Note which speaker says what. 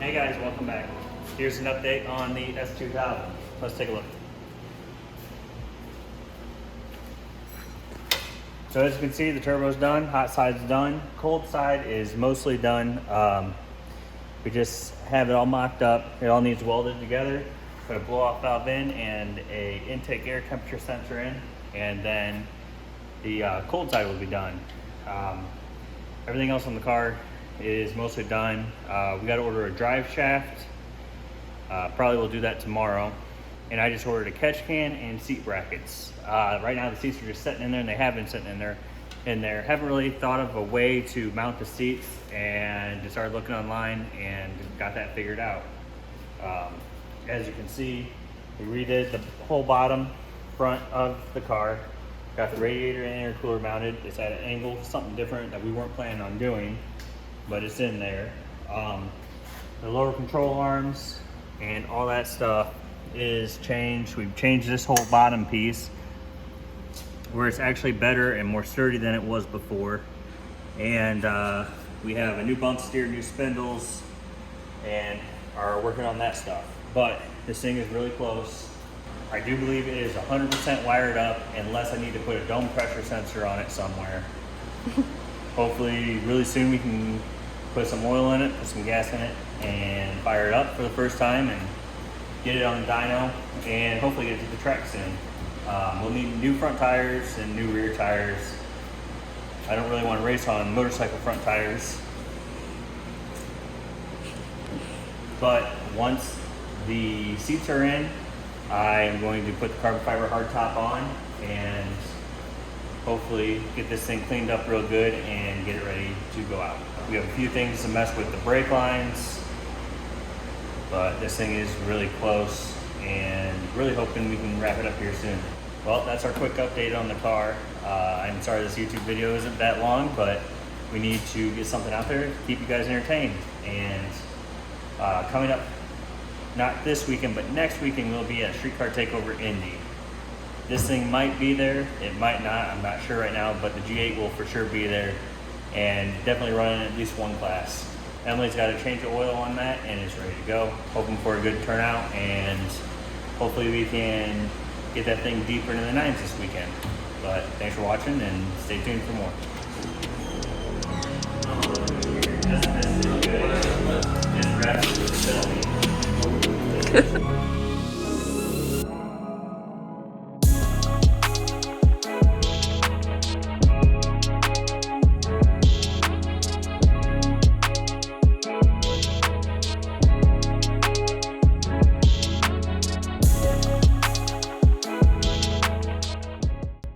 Speaker 1: Hey guys, welcome back. Here's an update on the S2000. Let's take a look. So as you can see, the turbo's done, hot side's done, cold side is mostly done. We just have it all mocked up. It all needs welded together. Put a blow-off valve in and a intake air temperature sensor in, and then the cold side will be done. Everything else on the car is mostly done. We got to order a drive shaft. Probably will do that tomorrow. And I just ordered a catch can and seat brackets. Right now the seats are just sitting in there, and they have been sitting in there. Haven't really thought of a way to mount the seats, and just started looking online and got that figured out. As you can see, we redid the whole bottom front of the car. Got the radiator and intercooler mounted. It's at an angle, something different that we weren't planning on doing, but it's in there. The lower control arms and all that stuff is changed. We've changed this whole bottom piece where it's actually better and more sturdy than it was before. And we have a new bump steer, new spindles, and are working on that stuff. But this thing is really close. I do believe it is 100% wired up, unless I need to put a dome pressure sensor on it somewhere. Hopefully really soon we can put some oil in it, put some gas in it, and fire it up for the first time and get it on the dyno, and hopefully get it to the track soon. We'll need new front tires and new rear tires. I don't really want to race on motorcycle front tires. But once the seats are in, I am going to put the carbon fiber hardtop on and hopefully get this thing cleaned up real good and get it ready to go out. We have a few things to mess with the brake lines, but this thing is really close and really hoping we can wrap it up here soon. Well, that's our quick update on the car. I'm sorry this YouTube video isn't that long, but we need to get something out there to keep you guys entertained. And coming up, not this weekend, but next weekend, we'll be at Streetcar Takeover Indy. This thing might be there, it might not, I'm not sure right now, but the G8 will for sure be there, and definitely running at least one class. Emily's got a change of oil on that and is ready to go. Hoping for a good turnout, and hopefully we can get that thing deeper into the nines this weekend. But thanks for watching, and stay tuned for more.